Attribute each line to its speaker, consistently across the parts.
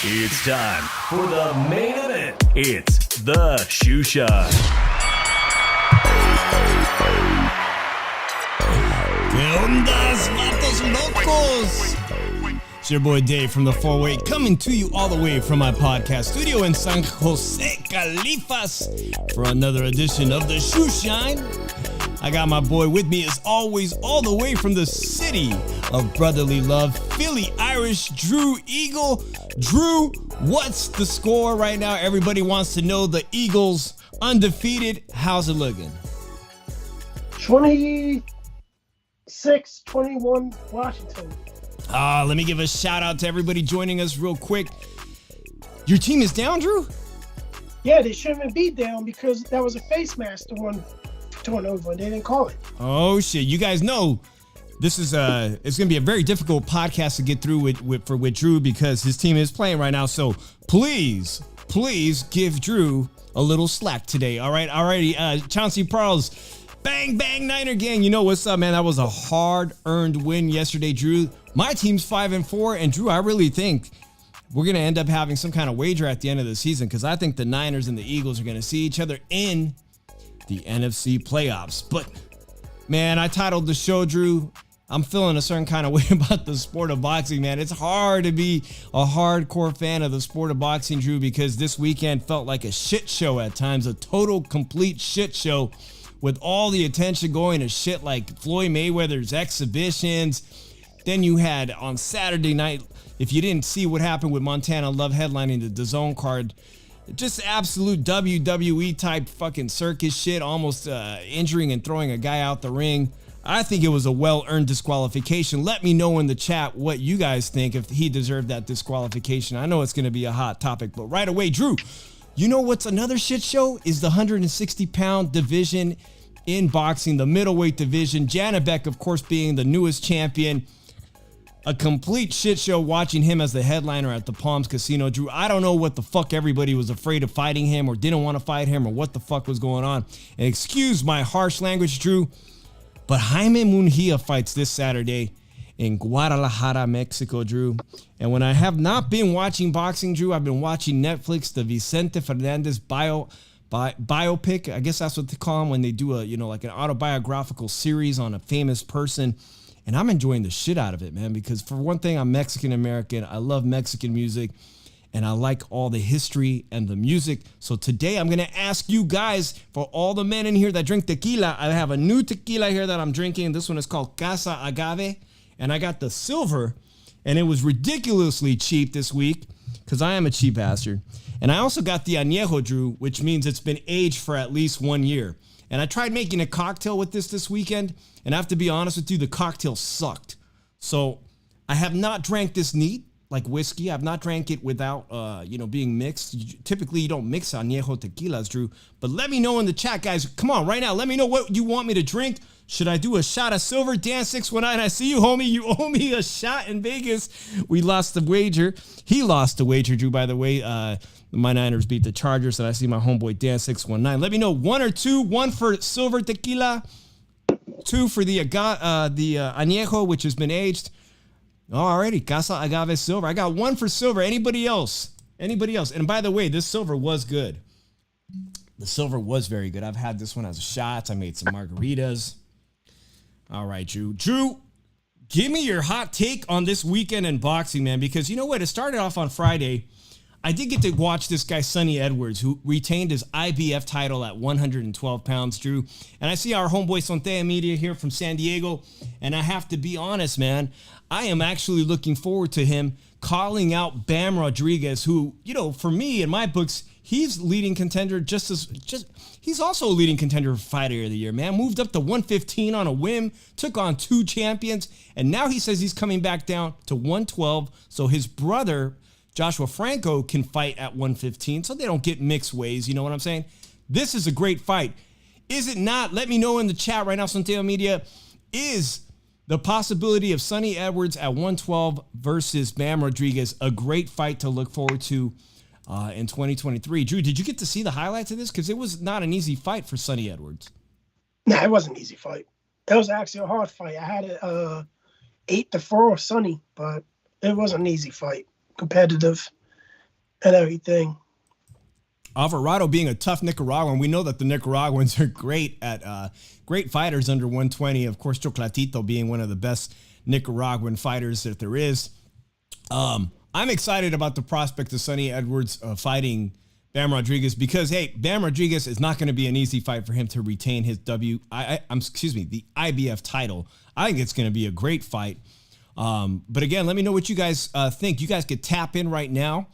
Speaker 1: It's time for the main event. It's the Shoe Shine.
Speaker 2: ¿Qué ondas, vatos locos? It's your boy Dave from the 4-Way, coming to you all the way from my podcast studio in San Jose, Califas, for another edition of the Shoe Shine. I got my boy with me as always, all the way from the city of brotherly love, Philly Irish, Drew Eagle. Drew, what's the score right now? Everybody wants to know. The Eagles undefeated. How's it looking?
Speaker 3: 26-21 Washington.
Speaker 2: Let me give a shout out to everybody joining us real quick. Your team is down, Drew?
Speaker 3: Yeah, they shouldn't be down because that was a face mask torn over and they didn't call it.
Speaker 2: Oh shit! You guys know this is it's gonna be a very difficult podcast to get through with Drew because his team is playing right now. So please give Drew a little slack today. All right, alrighty. Chauncey Pearls, bang Niner gang. You know what's up, man? That was a hard-earned win yesterday, Drew. My team's 5-4, and Drew, I really think we're gonna end up having some kind of wager at the end of the season because I think the Niners and the Eagles are gonna see each other in the NFC playoffs. But man, I titled the show, Drew, I'm feeling a certain kind of way about the sport of boxing, man. It's hard to be a hardcore fan of the sport of boxing, Drew, because this weekend felt like a shit show at times, a total complete shit show with all the attention going to shit like Floyd Mayweather's exhibitions. Then you had on Saturday night, if you didn't see what happened with Montana Love headlining the DAZN card, just absolute WWE type fucking circus shit, almost injuring and throwing a guy out the ring. I think it was a well-earned disqualification. Let me know in the chat what you guys think, if he deserved that disqualification. I know it's going to be a hot topic, but right away, Drew, you know what's another shit show? Is the 160-pound division in boxing, the middleweight division. Janibek, of course, being the newest champion. A complete shit show watching him as the headliner at the Palms Casino. Drew, I don't know what the fuck everybody was afraid of fighting him or didn't want to fight him or what the fuck was going on. And excuse my harsh language, Drew, but Jaime Munguia fights this Saturday in Guadalajara, Mexico, Drew. And when I have not been watching boxing, Drew, I've been watching Netflix, the Vicente Fernandez biopic. I guess that's what they call them when they do a, like an autobiographical series on a famous person. And I'm enjoying the shit out of it, man, because for one thing, I'm Mexican-American. I love Mexican music, and I like all the history and the music. So today I'm going to ask you guys, for all the men in here that drink tequila, I have a new tequila here that I'm drinking. This one is called Casa Agave, and I got the silver, and it was ridiculously cheap this week because I am a cheap bastard. And I also got the añejo, Drew, which means it's been aged for at least 1 year. And I tried making a cocktail with this weekend, and I have to be honest with you, the cocktail sucked. So I have not drank this neat, like whiskey. I've not drank it without, being mixed. Typically, you don't mix añejo tequilas, Drew. But let me know in the chat, guys. Come on, right now. Let me know what you want me to drink. Should I do a shot of silver? Dan619, I see you, homie. You owe me a shot in Vegas. We lost the wager. He lost the wager, Drew, by the way. My Niners beat the Chargers, and I see my homeboy Dan619. Let me know 1 or 2. 1 for silver tequila, 2 for the añejo, which has been aged. Alrighty, Casa Agave silver. I got 1 for silver. Anybody else? And by the way, this silver was good. The silver was very good. I've had this one as shots. I made some margaritas. All right, Drew. Drew, give me your hot take on this weekend in boxing, man, because you know what? It started off on Friday. I did get to watch this guy, Sonny Edwards, who retained his IBF title at 112 pounds, Drew. And I see our homeboy Sontea Media here from San Diego. And I have to be honest, man, I am actually looking forward to him calling out Bam Rodriguez, who, you know, for me, in my books, he's leading contender he's also a leading contender for Fighter of the Year, man. Moved up to 115 on a whim, took on 2 champions, and now he says he's coming back down to 112 so his brother, Joshua Franco, can fight at 115 so they don't get mixed ways, you know what I'm saying? This is a great fight. Is it not? Let me know in the chat right now, Santiago Media. Is the possibility of Sonny Edwards at 112 versus Bam Rodriguez a great fight to look forward to in 2023? Drew, did you get to see the highlights of this? Because it was not an easy fight for Sonny Edwards.
Speaker 3: No, it wasn't an easy fight. It was actually a hard fight. I had it 8-4 Sonny, but it wasn't an easy fight. Competitive and everything.
Speaker 2: Alvarado being a tough Nicaraguan, we know that the Nicaraguans are great at great fighters under 120. Of course, Chocolatito being one of the best Nicaraguan fighters that there is. I'm excited about the prospect of Sonny Edwards fighting Bam Rodriguez because, hey, Bam Rodriguez is not going to be an easy fight for him to retain his the IBF title. I think it's going to be a great fight. But again, let me know what you guys think. You guys could tap in right now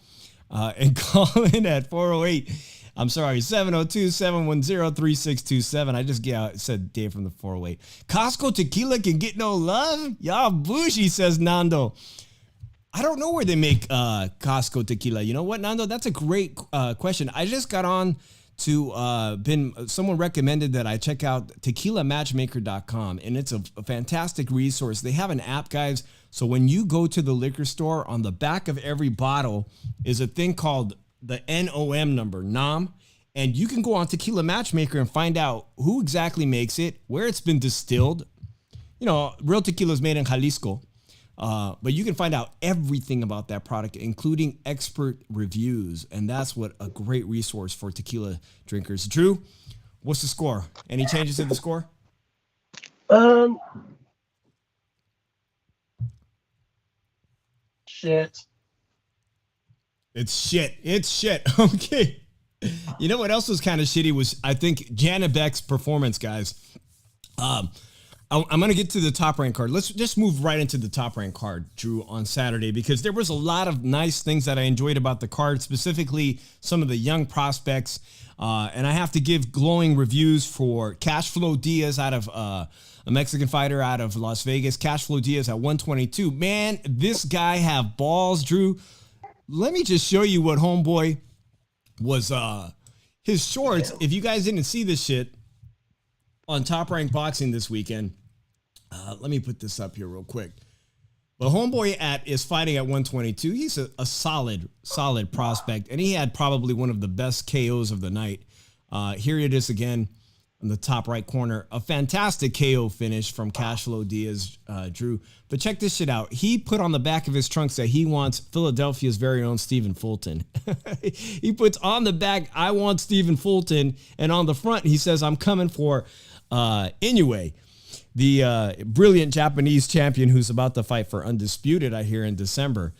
Speaker 2: and call in at 702-710-3627. I just said Dave from the 408. Costco Tequila can get no love? Y'all bougie, says Nando. I don't know where they make Costco Tequila. You know what, Nando? That's a great question. I just got on to someone recommended that I check out tequilamatchmaker.com, and it's a fantastic resource. They have an app, guys. So when you go to the liquor store, on the back of every bottle is a thing called the NOM number, NOM, and you can go on Tequila Matchmaker and find out who exactly makes it, where it's been distilled. You know, real tequila is made in Jalisco. But you can find out everything about that product, including expert reviews. And that's what a great resource for tequila drinkers. Drew, what's the score? Any changes in the score?
Speaker 3: Shit.
Speaker 2: It's shit. Okay. You know what else was kind of shitty was, I think, Janibek's performance, guys. I'm going to get to the top rank card. Let's just move right into the top rank card, Drew, on Saturday, because there was a lot of nice things that I enjoyed about the card, specifically some of the young prospects. And I have to give glowing reviews for Cashflow Diaz out of a Mexican fighter out of Las Vegas. Cashflow Diaz at 122. Man, this guy have balls, Drew. Let me just show you what homeboy was, his shorts. If you guys didn't see this shit on Top Rank Boxing this weekend, let me put this up here real quick. But homeboy is fighting at 122. He's a solid prospect, and he had probably one of the best KOs of the night. Here it is again in the top right corner. A fantastic KO finish from Cashflow Diaz, Drew. But check this shit out. He put on the back of his trunks that he wants Philadelphia's very own Stephen Fulton. He puts on the back, I want Stephen Fulton, and on the front he says, I'm coming for Inoue, the brilliant Japanese champion who's about to fight for Undisputed, I hear, in December.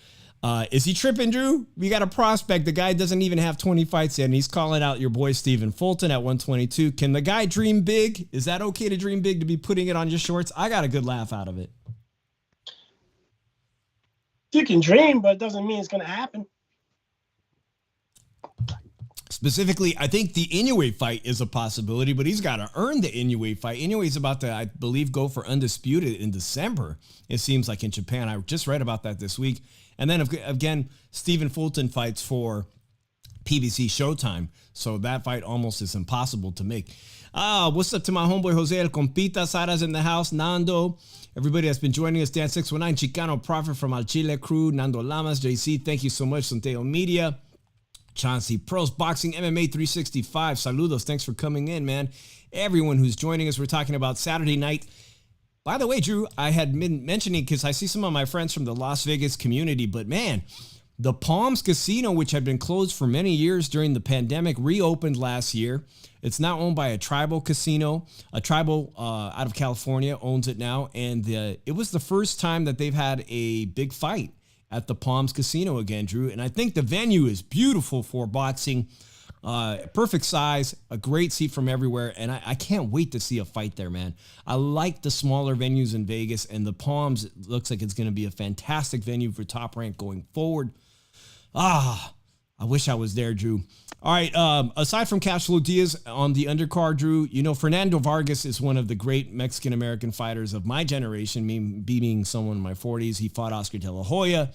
Speaker 2: Is he tripping, Drew? We got a prospect. The guy doesn't even have 20 fights yet, and he's calling out your boy Stephen Fulton at 122. Can the guy dream big? Is that okay to dream big, to be putting it on your shorts? I got a good laugh out of it.
Speaker 3: You can dream, but it doesn't mean it's going to happen.
Speaker 2: Specifically, I think the Inoue fight is a possibility, but he's got to earn the Inoue fight. Inoue's about to, I believe, go for Undisputed in December, it seems like, in Japan. I just read about that this week. And then, again, Stephen Fulton fights for PBC Showtime, so that fight almost is impossible to make. What's up to my homeboy Jose El Compita? Sara's in the house. Nando, everybody that's been joining us. Dan 619, Chicano Prophet from Al Chile Crew. Nando Lamas, JC, thank you so much. Santeo Media. Chauncey Pros Boxing MMA 365. Saludos. Thanks for coming in, man. Everyone who's joining us, we're talking about Saturday night. By the way, Drew, I had been mentioning, because I see some of my friends from the Las Vegas community, but man, The Palms Casino, which had been closed for many years during the pandemic, reopened last year. It's now owned by a tribal casino. A tribal out of California owns it now. And it was the first time that they've had a big fight at the Palms Casino again, Drew. And I think the venue is beautiful for boxing. Perfect size, a great seat from everywhere. And I can't wait to see a fight there, man. I like the smaller venues in Vegas. And the Palms looks like it's going to be a fantastic venue for Top Rank going forward. I wish I was there, Drew. All right, aside from Cashflow Diaz on the undercard, Drew, you know, Fernando Vargas is one of the great Mexican-American fighters of my generation, me being someone in my 40s. He fought Oscar De La Hoya.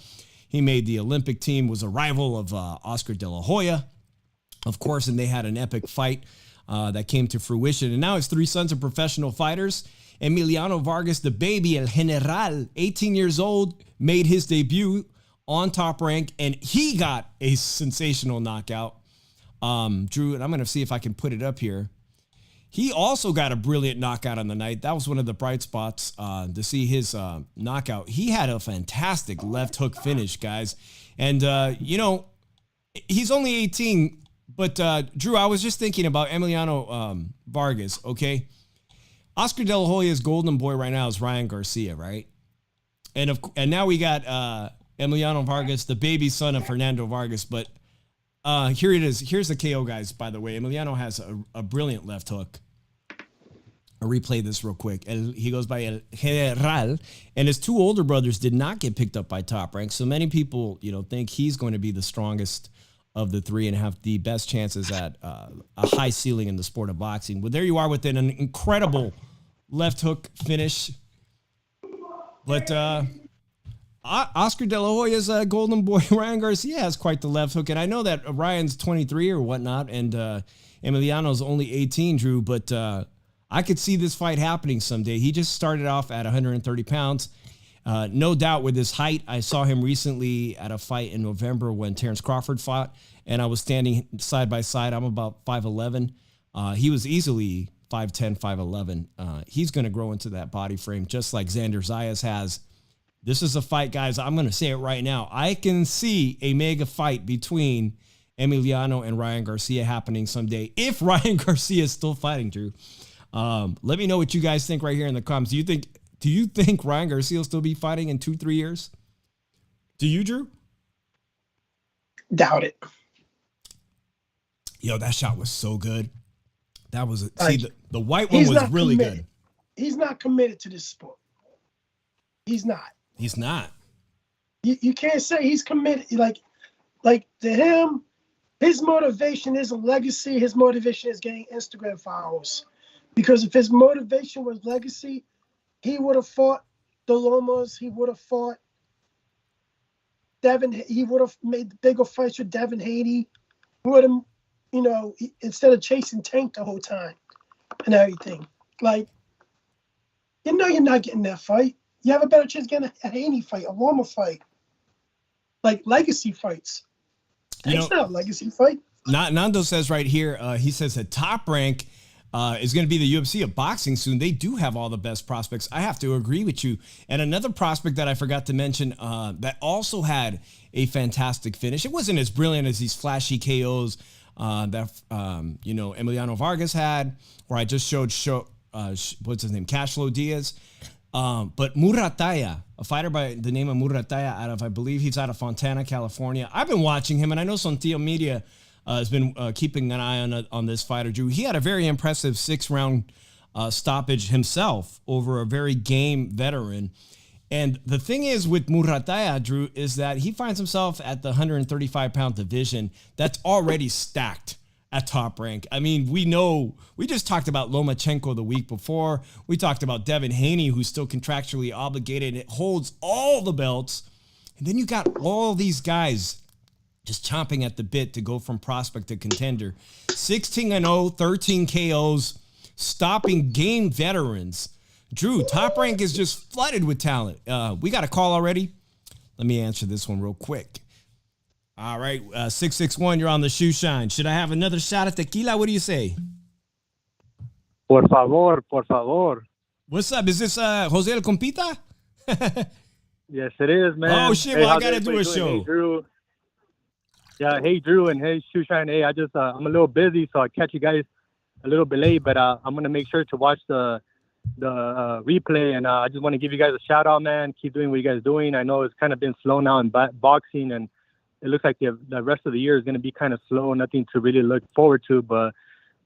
Speaker 2: He made the Olympic team, was a rival of Oscar De La Hoya, of course, and they had an epic fight that came to fruition. And now his three sons are professional fighters. Emiliano Vargas, the baby, El General, 18 years old, made his debut on Top Rank, and he got a sensational knockout. Drew, and I'm going to see if I can put it up here. He also got a brilliant knockout on the night. That was one of the bright spots to see his knockout. He had a fantastic left hook finish, guys. And, you know, he's only 18, but, Drew, I was just thinking about Emiliano Vargas, okay? Oscar De La Hoya's golden boy right now is Ryan Garcia, right? And now we got Emiliano Vargas, the baby son of Fernando Vargas, but here it is. Here's the KO, guys, by the way. Emiliano has a brilliant left hook. I'll replay this real quick. He goes by El General, and his two older brothers did not get picked up by Top Rank, so many people, you know, think he's going to be the strongest of the three and have the best chances at a high ceiling in the sport of boxing. But there you are with an incredible left hook finish. But Oscar De La Hoya's golden boy, Ryan Garcia, has quite the left hook. And I know that Ryan's 23 or whatnot, and Emiliano's only 18, Drew, but I could see this fight happening someday. He just started off at 130 pounds. No doubt with his height. I saw him recently at a fight in November when Terrence Crawford fought, and I was standing side by side. I'm about 5'11". He was easily 5'10", 5'11". He's going to grow into that body frame just like Xander Zayas has. This is a fight, guys. I'm going to say it right now. I can see a mega fight between Emiliano and Ryan Garcia happening someday, if Ryan Garcia is still fighting, Drew. Let me know what you guys think right here in the comments. Do you think Ryan Garcia will still be fighting in 2-3 years? Do you, Drew?
Speaker 3: Doubt it.
Speaker 2: Yo, that shot was so good. That was the white one
Speaker 3: He's
Speaker 2: was
Speaker 3: not
Speaker 2: really
Speaker 3: committed.
Speaker 2: good.
Speaker 3: He's not committed to this sport. He's not.
Speaker 2: He's not.
Speaker 3: You can't say he's committed. Like to him, his motivation is a legacy. His motivation is getting Instagram followers. Because if his motivation was legacy, he would have fought the Lomas. He would have fought Devin. He would have made bigger fights with Devin Haney. He would have, you know, instead of chasing Tank the whole time and everything. Like, you know, you're not getting that fight. You have a better chance getting a Haney fight, a Loma fight, like legacy fights. It's not a legacy fight.
Speaker 2: Nando says right here, he says that Top Rank is going to be the UFC of boxing soon. They do have all the best prospects. I have to agree with you. And another prospect that I forgot to mention that also had a fantastic finish. It wasn't as brilliant as these flashy KOs that Emiliano Vargas had, or I just showed what's his name, Cashflow Diaz. But Murataya, a fighter by the name of Murataya I believe he's out of Fontana, California. I've been watching him, and I know Sontio Media has been keeping an eye on this fighter, Drew. He had a very impressive 6-round stoppage himself over a very game veteran. And the thing is with Murataya, Drew, is that he finds himself at the 135-pound division that's already stacked at Top Rank. I mean, we just talked about Lomachenko the week before. We talked about Devin Haney, who's still contractually obligated. It holds all the belts. And then you got all these guys just chomping at the bit to go from prospect to contender. 16-0, 13 KOs, stopping game veterans. Drew, Top Rank is just flooded with talent. We got a call already. Let me answer this one real quick. All right, 661, you're on the Shoe Shine. Should I have another shot of tequila? What do you say?
Speaker 4: Por favor, por favor.
Speaker 2: What's up? Is this Jose El Compita?
Speaker 4: Yes, it is, man.
Speaker 2: Oh, shit, well, I got to do a show.
Speaker 4: Hey, Drew. Yeah, hey Drew and hey Shoeshine. Hey, I'm a little busy, so I catch you guys a little bit late, but I'm gonna make sure to watch the replay, and I just want to give you guys a shout out, man. Keep doing what you guys are doing. I know it's kind of been slow now in boxing, and it looks like the rest of the year is gonna be kind of slow, nothing to really look forward to. But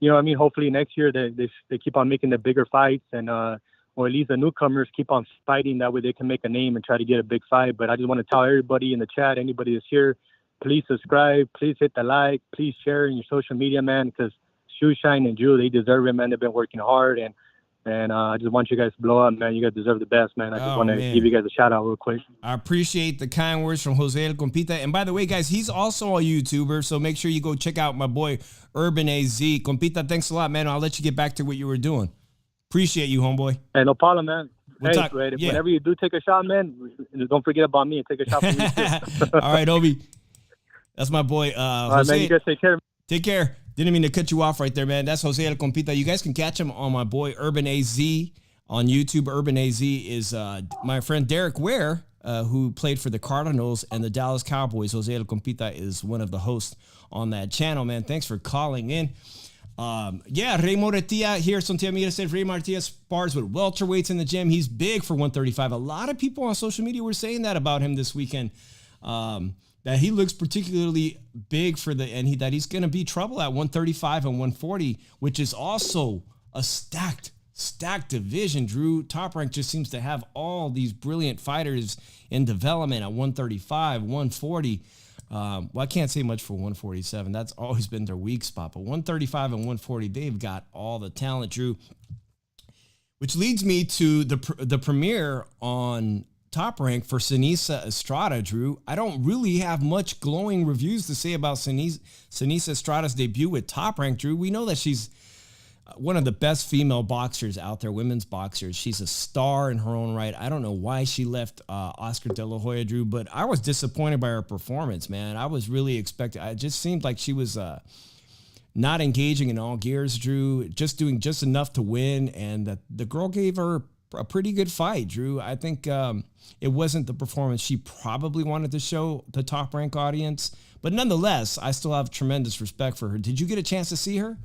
Speaker 4: you know what I mean? Hopefully next year they keep on making the bigger fights, and or at least the newcomers keep on fighting. That way they can make a name and try to get a big fight. But I just want to tell everybody in the chat, anybody that's here, please subscribe, please hit the like, please share in your social media, man, because Shoeshine and Drew, they deserve it, man. They've been working hard, and I just want you guys to blow up, man. You guys deserve the best, man. I just want to give you guys a shout out real quick.
Speaker 2: I appreciate the kind words from Jose El Compita. And by the way, guys, he's also a YouTuber, so make sure you go check out my boy Urban AZ. Compita, thanks a lot, man. I'll let you get back to what you were doing. Appreciate you, homeboy.
Speaker 4: Hey, no problem, man.
Speaker 2: We'll talk,
Speaker 4: whenever you do take a shot, man, don't forget about me and take a shot for me too.
Speaker 2: All right, Obi. That's my boy.
Speaker 4: All right, man. You guys take care.
Speaker 2: Take care. Didn't mean to cut you off right there, man. That's Jose El Compita. You guys can catch him on my boy Urban AZ on YouTube. Urban AZ is my friend Derek Ware, who played for the Cardinals and the Dallas Cowboys. Jose El Compita is one of the hosts on that channel, man. Thanks for calling in. Rey Moretia here. Santiago Mira said Rey Moretia spars with welterweights in the gym. He's big for 135. A lot of people on social media were saying that about him this weekend. That he looks particularly big for that he's going to be trouble at 135 and 140, which is also a stacked division. Drew, Top Rank just seems to have all these brilliant fighters in development at 135, 140. Well, I can't say much for 147. That's always been their weak spot. But 135 and 140, they've got all the talent, Drew. Which leads me to the premiere on Top Rank for Seniesa Estrada, Drew. I don't really have much glowing reviews to say about Seniesa Estrada's debut with Top Rank, Drew. We know that she's one of the best female boxers out there, women's boxers. She's a star in her own right. I don't know why she left Oscar De La Hoya, Drew, but I was disappointed by her performance, man. I was really expecting. It just seemed like she was not engaging in all gears, Drew, just doing just enough to win, and the girl gave her a pretty good fight, Drew. I think it wasn't the performance she probably wanted to show the Top Rank audience, but nonetheless, I still have tremendous respect for her. Did you get a chance to see her?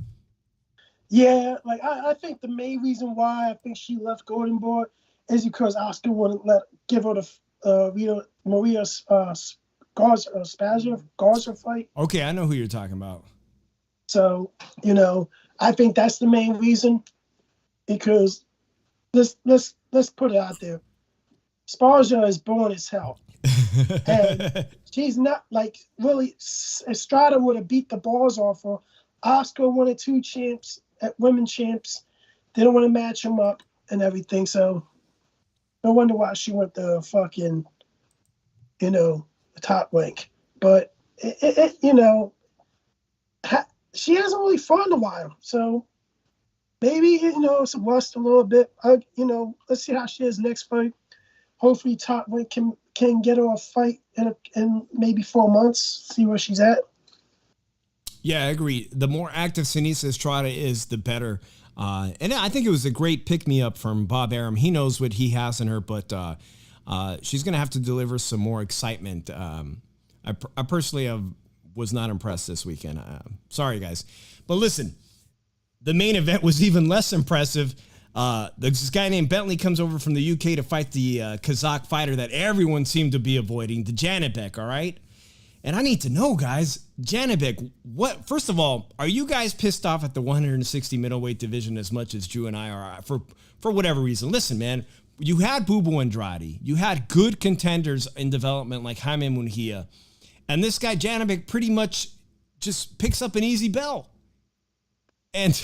Speaker 3: Yeah, like I think the main reason why I think she left Golden Boy is because Oscar wouldn't give her the Maria Garza fight.
Speaker 2: Okay, I know who you're talking about.
Speaker 3: So, I think that's the main reason, because let's put it out there. Sparja is born as hell. And she's not like really. Estrada would have beat the balls off her. Oscar wanted 2 champs at women champs. They don't want to match them up and everything. So no wonder why she went the fucking, the Top Rank. But she hasn't really fought in a while. So maybe it's rust a little bit. Let's see how she is next fight. Hopefully Top Rank can get her a fight in maybe 4 months. See where she's at.
Speaker 2: Yeah, I agree. The more active Seniesa Estrada is, the better. And I think it was a great pick-me-up from Bob Arum. He knows what he has in her, but she's going to have to deliver some more excitement. I personally was not impressed this weekend. Sorry, guys. But listen, the main event was even less impressive. This guy named Bentley comes over from the UK to fight the Kazakh fighter that everyone seemed to be avoiding, the Janibek, all right? And I need to know, guys, Janibek, first of all, are you guys pissed off at the 160 middleweight division as much as Drew and I are for whatever reason? Listen, man, you had Bubu Andrade. You had good contenders in development like Jaime Munguia. And this guy, Janibek, pretty much just picks up an easy belt. And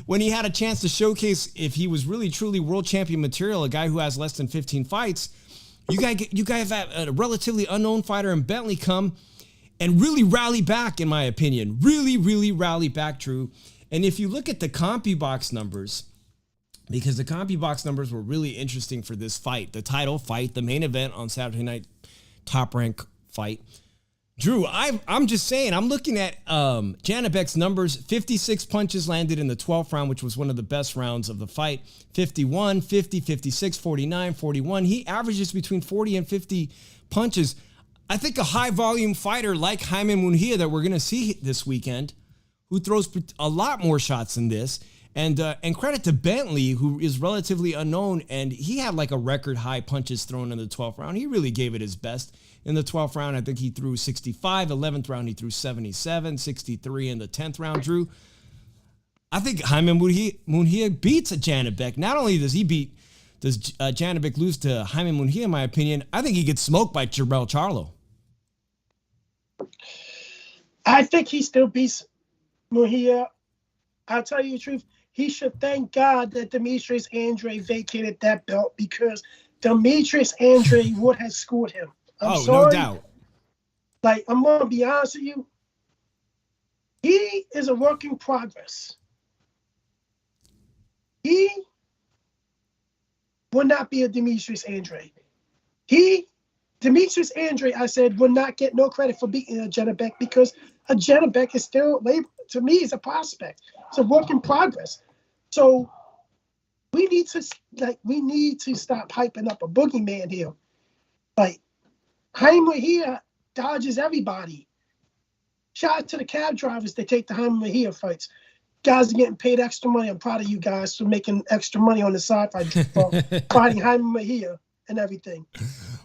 Speaker 2: when he had a chance to showcase if he was really, truly world champion material, a guy who has less than 15 fights, you guys have a relatively unknown fighter in Bentley come and really rally back, in my opinion. Really, really rally back, Drew. And if you look at the CompuBox numbers, because the CompuBox numbers were really interesting for this fight, the title fight, the main event on Saturday night, Top Rank fight. Drew, I'm just saying, I'm looking at Janibek's numbers. 56 punches landed in the 12th round, which was one of the best rounds of the fight. 51, 50, 56, 49, 41. He averages between 40 and 50 punches. I think a high volume fighter like Jaime Munguia that we're going to see this weekend, who throws a lot more shots than this, and credit to Bentley, who is relatively unknown, and he had like a record high punches thrown in the 12th round. He really gave it his best. In the 12th round, I think he threw 65. 11th round, he threw 77, 63 in the 10th round, Drew. I think Jaime Munguia beats Janibek. Not only does Janibek lose to Jaime Munguia, in my opinion, I think he gets smoked by Jermell Charlo.
Speaker 3: I think he still beats Munguia. I'll tell you the truth. He should thank God that Demetrius Andrade vacated that belt, because Demetrius Andrade would have scored him. I'm sorry.
Speaker 2: No doubt.
Speaker 3: Like, I'm going to be honest with you. He is a work in progress. He will not be a Demetrius Andrade. Demetrius Andrade, I said, will not get no credit for beating a Janibek, because a Janibek is still labeled, to me, is a prospect. It's a work in progress. So we need to stop hyping up a boogeyman here. Like, Jaime here dodges everybody. Shout out to the cab drivers that take the Jaime here fights. Guys are getting paid extra money. I'm proud of you guys for making extra money on the side for fighting Jaime here and everything.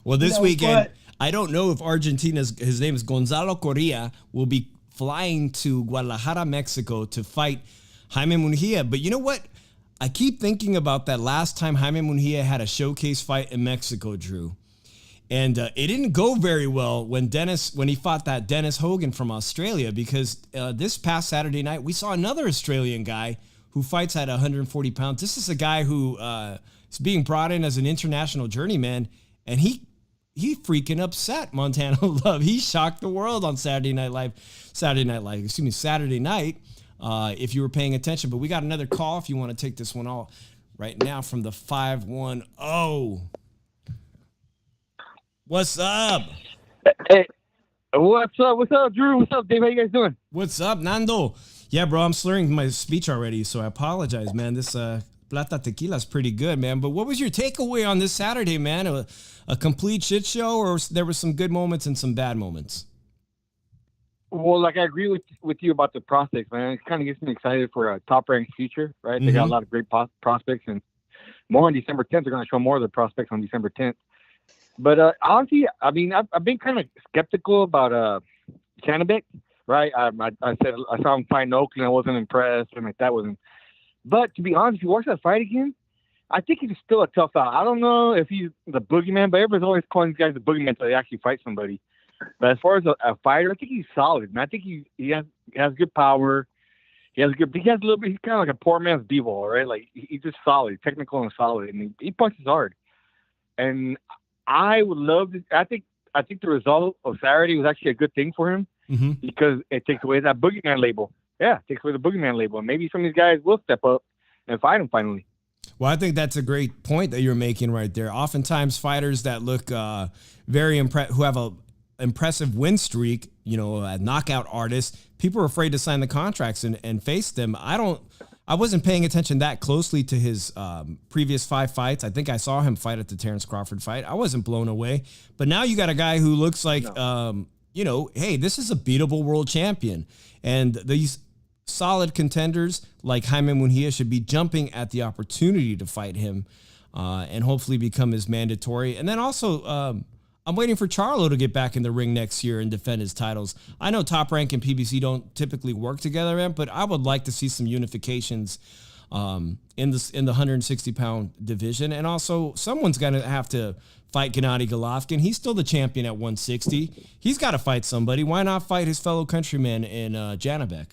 Speaker 2: Well, this weekend, I don't know if his name is Gonzalo Correa, will be flying to Guadalajara, Mexico to fight Jaime Munguia. But you know what? I keep thinking about that last time Jaime Munguia had a showcase fight in Mexico, Drew. And it didn't go very well when he fought that Dennis Hogan from Australia, because this past Saturday night, we saw another Australian guy who fights at 140 pounds. This is a guy who is being brought in as an international journeyman, and he freaking upset Montana Love. He shocked the world on Saturday night, if you were paying attention. But we got another call if you want to take this one all right now from the 510. What's up?
Speaker 4: Hey, what's up, Drew? What's up, Dave? How you guys doing?
Speaker 2: What's up, Nando? Yeah, bro, I'm slurring my speech already, so I apologize, man. This Plata Tequila is pretty good, man. But what was your takeaway on this Saturday, man? A complete shit show, or there were some good moments and some bad moments?
Speaker 4: Well, like, I agree with you about the prospects, man. It kind of gets me excited for a top-ranked future, right? Mm-hmm. They got a lot of great prospects, and more on December 10th. They're going to show more of the prospects on December 10th. But honestly, I mean, I've been kind of skeptical about Janibek, right? I said I saw him fight in Oakland. I wasn't impressed, and like that wasn't. But to be honest, if you watch that fight again, I think he's still a tough out. I don't know if he's the boogeyman, but everybody's always calling these guys the boogeyman until they actually fight somebody. But as far as a fighter, I think he's solid, and I think he has good power. He has a little bit. He's kind of like a poor man's b-ball, right? Like, he's just solid, technical and solid, and he punches hard. And I would love to. I think the result of Saturday was actually a good thing for him, mm-hmm. because it takes away that boogeyman label. Yeah, it takes away the boogeyman label. And maybe some of these guys will step up and fight him finally.
Speaker 2: Well, I think that's a great point that you're making right there. Oftentimes, fighters that look very who have a impressive win streak, knockout artists, people are afraid to sign the contracts and face them. I wasn't paying attention that closely to his previous 5 fights. I think I saw him fight at the Terrence Crawford fight. I wasn't blown away. But now you got a guy who looks like, hey, this is a beatable world champion. And these solid contenders like Jaime Munguia should be jumping at the opportunity to fight him and hopefully become his mandatory. And then also, I'm waiting for Charlo to get back in the ring next year and defend his titles. I know Top Rank and PBC don't typically work together, man, but I would like to see some unifications in the 160-pound division. And also, someone's going to have to fight Gennady Golovkin. He's still the champion at 160. He's got to fight somebody. Why not fight his fellow countryman in Janibek?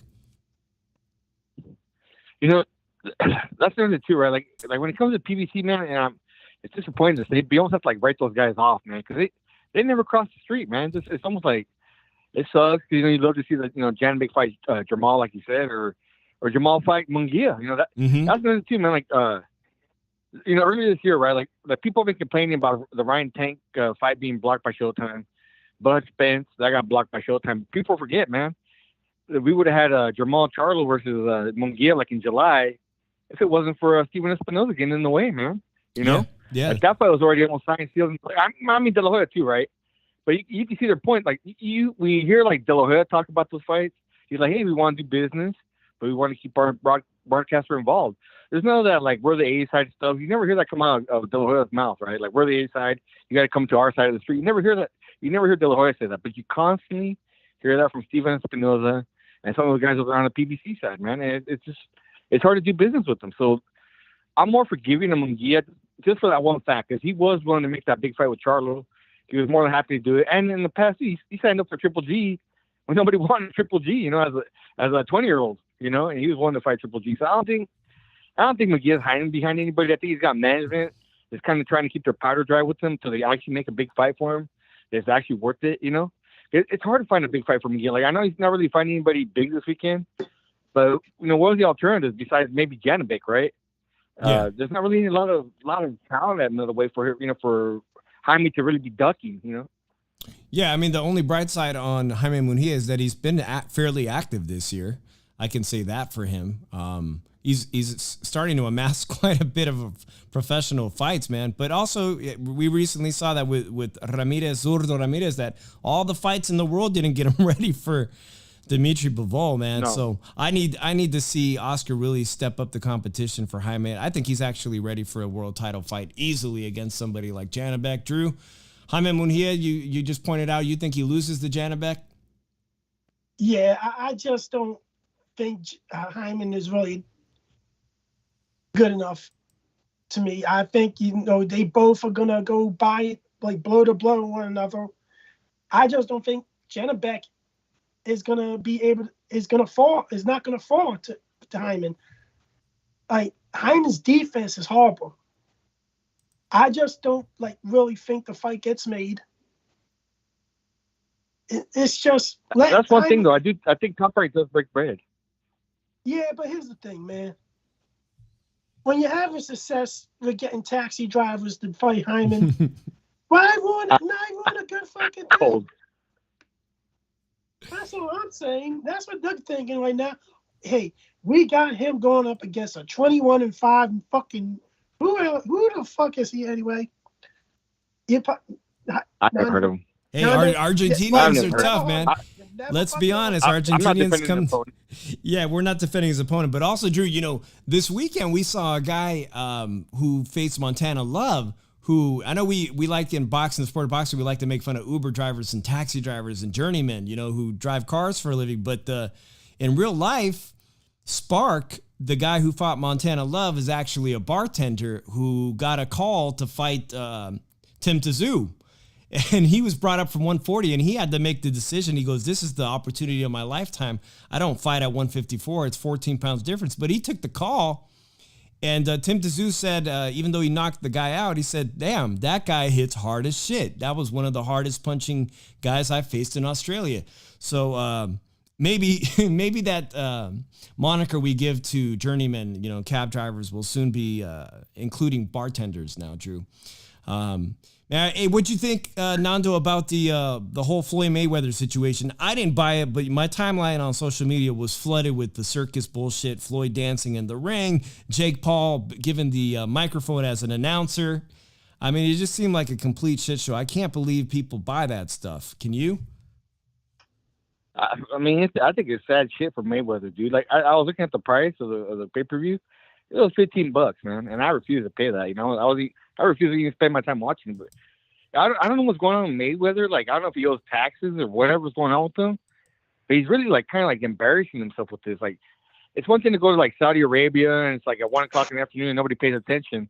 Speaker 4: That's another too, right? Like when it comes to PBC, man, and it's disappointing to say, but you almost have to write those guys off, man, because they never cross the street, man. It's almost like it sucks. You'd love to see that Janibek fight Jamal, like you said, or Jamal fight Munguia. That's another too, man. Like earlier this year, right? Like people have been complaining about the Ryan Tank fight being blocked by Showtime. Bud Spence, that got blocked by Showtime. People forget, man. We would have had Jamal Charlo versus Munguia like in July if it wasn't for Steven Espinoza getting in the way, man.
Speaker 2: Yeah.
Speaker 4: Like that fight was already almost signed, sealed. I mean, De La Hoya too, right?
Speaker 5: But you can see their point. Like when you hear like De La Hoya talk about those fights, he's like, hey, we want to do business, but we want to keep our broadcaster involved. There's none of that like we're the A side stuff. You never hear that come out of De La Hoya's mouth, right? Like we're the A side. You got to come to our side of the street. You never hear that. You never hear De La Hoya say that, but you constantly hear that from Steven Espinoza and some of the guys over on the PBC side, man. And it's hard to do business with them. So I'm more forgiving of Munguia just for that one fact, because he was willing to make that big fight with Charlo. He was more than happy to do it. And in the past, he signed up for Triple G when nobody wanted Triple G, you know, as a 20-year-old, you know, and he was willing to fight Triple G. So I don't think Munguia's hiding behind anybody. I think he's got management that's kind of trying to keep their powder dry with him till they actually make a big fight for him that's actually worth it, you know. It's hard to find a big fight for Munguia. Like, I know he's not really finding anybody big this weekend, but, you know, what are the alternatives besides maybe Janibek, right?
Speaker 2: Yeah.
Speaker 5: There's not really a lot of talent at another way for, you know, for Jaime to really be ducking, you know.
Speaker 2: Yeah, I mean, the only bright side on Jaime Munguia is that he's been fairly active this year. I can say that for him. He's starting to amass quite a bit of professional fights, man. But also, we recently saw that with Zurdo Ramirez, that all the fights in the world didn't get him ready for Dimitri Bivol, man. No. So I need to see Oscar really step up the competition for Jaime. I think he's actually ready for a world title fight easily against somebody like Janibek. Drew, Jaime Munguia, you just pointed out you think he loses to Janibek?
Speaker 3: Yeah, I just don't think Jaime is really good enough to me. I think, you know, they both are gonna go by it, like blow to blow one another. I just don't think Janibek is not gonna fall to Hyman. Like, Hyman's defense is horrible. I just don't really think the fight gets made. It's just
Speaker 5: that's one thing though. I think Top Rank does break bread.
Speaker 3: Yeah, but here's the thing, man. When you're having success with getting taxi drivers to fight Hyman, why ruin a good fucking thing?
Speaker 5: Cold.
Speaker 3: That's what I'm saying. That's what Doug's thinking right now. Hey, we got him going up against a 21-5 fucking who the fuck is he anyway?
Speaker 5: I never heard of him.
Speaker 2: Hey, Argentinians are tough, man. Let's be honest. Argentinians come. Yeah, we're not defending his opponent, but also, Drew, you know, this weekend we saw a guy who faced Montana Love, who I know we like in boxing, the sport of boxing, we like to make fun of Uber drivers and taxi drivers and journeymen, you know, who drive cars for a living. But in real life, Spark, the guy who fought Montana Love, is actually a bartender who got a call to fight Tim Tszyu. And he was brought up from 140, and he had to make the decision. He goes, this is the opportunity of my lifetime. I don't fight at 154. It's 14 pounds difference. But he took the call, and Tim Tszyu said, even though he knocked the guy out, he said, damn, that guy hits hard as shit. That was one of the hardest punching guys I faced in Australia. So maybe that moniker we give to journeymen, you know, cab drivers, will soon be including bartenders now, Drew. Hey, what'd you think, Nando, about the whole Floyd Mayweather situation? I didn't buy it, but my timeline on social media was flooded with the circus bullshit, Floyd dancing in the ring, Jake Paul given the microphone as an announcer. I mean, it just seemed like a complete shit show. I can't believe people buy that stuff. Can you?
Speaker 5: I mean, I think it's sad shit for Mayweather, dude. Like, I was looking at the price of the pay-per-view. It was $15, man, and I refuse to pay that. You know, I refuse to even spend my time watching it. But I don't know what's going on with Mayweather. Like, I don't know if he owes taxes or whatever's going on with him. But he's really like kind of like embarrassing himself with this. Like, it's one thing to go to like Saudi Arabia and it's like at 1 o'clock in the afternoon and nobody pays attention.